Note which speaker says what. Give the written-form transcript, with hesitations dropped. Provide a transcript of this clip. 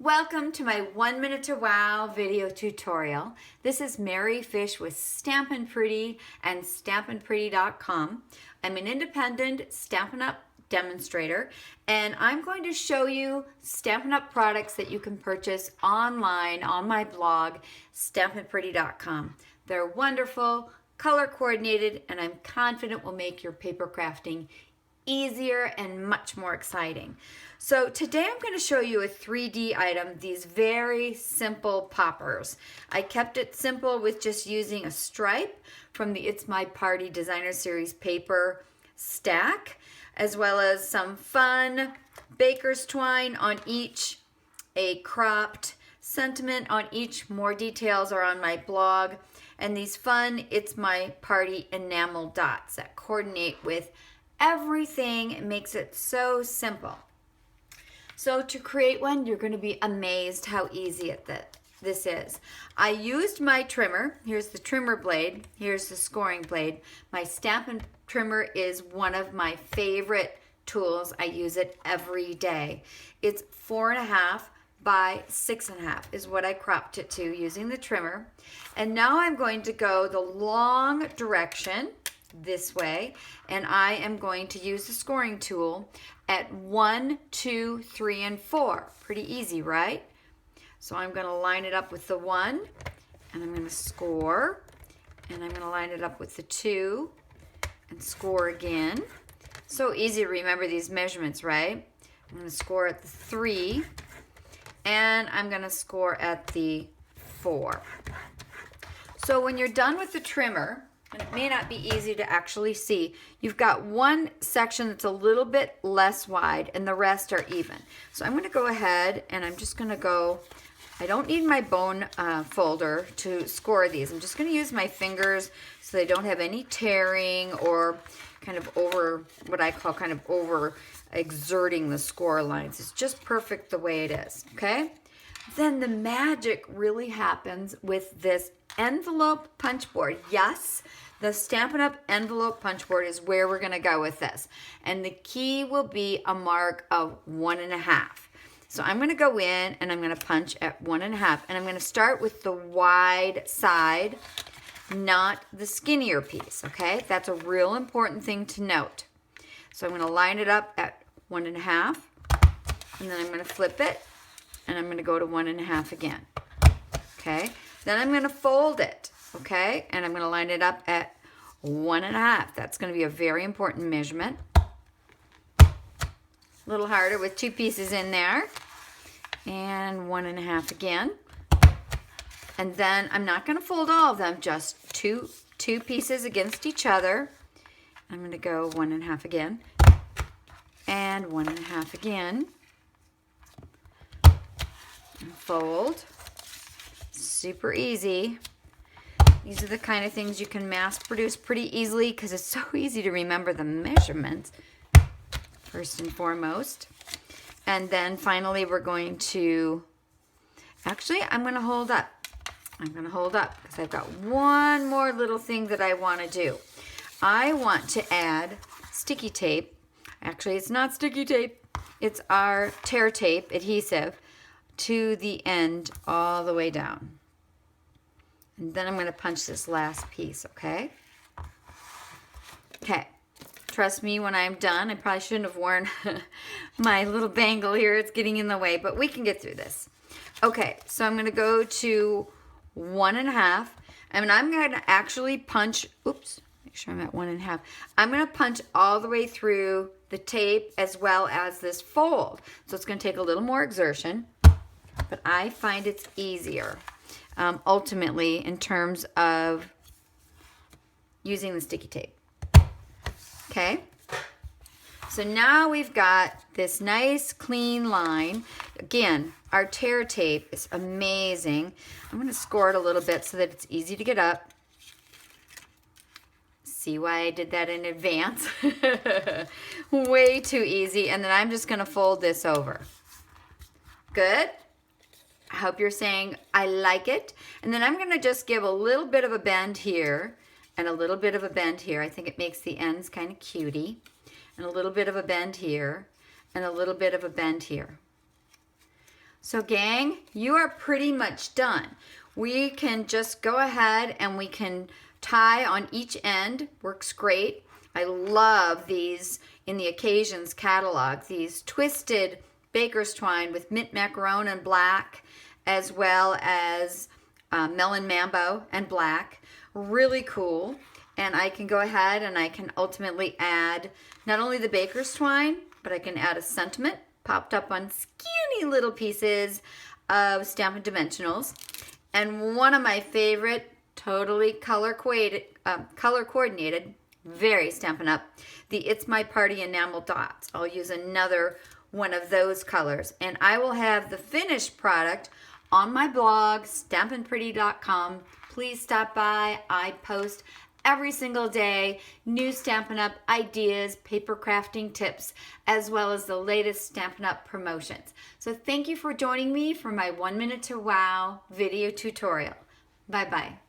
Speaker 1: Welcome to my 1 Minute to Wow video tutorial. This is Mary Fish with Stampin' Pretty and stampinpretty.com. I'm an independent Stampin' Up! Demonstrator, and I'm going to show you Stampin' Up! Products that you can purchase online on my blog, stampinpretty.com. They're wonderful, color coordinated, and I'm confident will make your paper crafting easier and much more exciting. So today I'm going to show you a 3D item, these very simple poppers. I kept it simple with just using a stripe from the It's My Party Designer Series paper stack, as well as some fun baker's twine on each, a cropped sentiment on each. More details are on my blog. And these fun It's My Party enamel dots that coordinate with everything. It makes it so simple. So to create one, you're going to be amazed how easy this is. I used my trimmer. Here's the trimmer blade. Here's the scoring blade. My Stampin' trimmer is one of my favorite tools. I use it every day. It's 4.5 by 6.5 is what I cropped it to using the trimmer. And now I'm going to go the long direction this way, and I am going to use the scoring tool at 1, 2, 3, and 4. Pretty easy, right? So I'm going to line it up with the 1, and I'm going to score, and I'm going to line it up with the 2 and score again. So easy to remember these measurements, right? I'm going to score at the 3, and I'm going to score at the 4. So when you're done with the trimmer, and it may not be easy to actually see, you've got one section that's a little bit less wide and the rest are even. So I'm going to go ahead and I'm just going to go, I don't need my bone folder to score these. I'm just going to use my fingers so they don't have any tearing or kind of over, what I call kind of over exerting the score lines. It's just perfect the way it is, okay? Then the magic really happens with this envelope punch board. Yes, the Stampin' Up! Envelope punch board is where we're going to go with this. And the key will be a mark of 1.5. So I'm going to go in and I'm going to punch at 1.5. And I'm going to start with the wide side, not the skinnier piece, okay? That's a real important thing to note. So I'm going to line it up at 1.5. And then I'm going to flip it. And I'm going to go to 1.5 again, okay? Then I'm going to fold it, okay? And I'm going to line it up at 1.5. That's going to be a very important measurement. A little harder with 2 pieces in there. And 1.5 again. And then I'm not going to fold all of them, just two pieces against each other. I'm going to go 1.5 again. And 1.5 again. And fold. Super easy. These are the kind of things you can mass produce pretty easily because it's so easy to remember the measurements first and foremost. And then finally we're going to, actually I'm going to hold up. I'm going to hold up because I've got one more little thing that I want to do. I want to add sticky tape. Actually, it's not sticky tape. It's our tear tape adhesive to the end all the way down. And then I'm going to punch this last piece, okay? Okay. Trust me when I'm done. I probably shouldn't have worn my little bangle here. It's getting in the way, but we can get through this. Okay, so I'm going to go to 1.5. And I'm going to actually punch, oops, make sure I'm at 1.5. I'm going to punch all the way through the tape as well as this fold. So it's going to take a little more exertion. But I find it's easier, ultimately, in terms of using the sticky tape. Okay? So now we've got this nice, clean line. Again, our tear tape is amazing. I'm going to score it a little bit so that it's easy to get up. See why I did that in advance? Way too easy. And then I'm just going to fold this over. Good? I hope you're saying, I like it. And then I'm going to just give a little bit of a bend here and a little bit of a bend here. I think it makes the ends kind of cutie. And a little bit of a bend here and a little bit of a bend here. So gang, you are pretty much done. We can just go ahead and we can tie on each end. Works great. I love these in the Occasions catalog, these twisted baker's twine with mint macaron and black, as well as melon mambo and black. Really cool. And I can go ahead and I can ultimately add not only the baker's twine, but I can add a sentiment popped up on skinny little pieces of Stampin' Dimensionals. And one of my favorite, totally color coordinated, very Stampin' Up, the It's My Party enamel dots. I'll use another one of those colors. And I will have the finished product on my blog, stampinpretty.com. Please stop by. I post every single day new Stampin' Up ideas, paper crafting tips, as well as the latest Stampin' Up promotions. So thank you for joining me for my 1 Minute to Wow video tutorial. Bye-bye.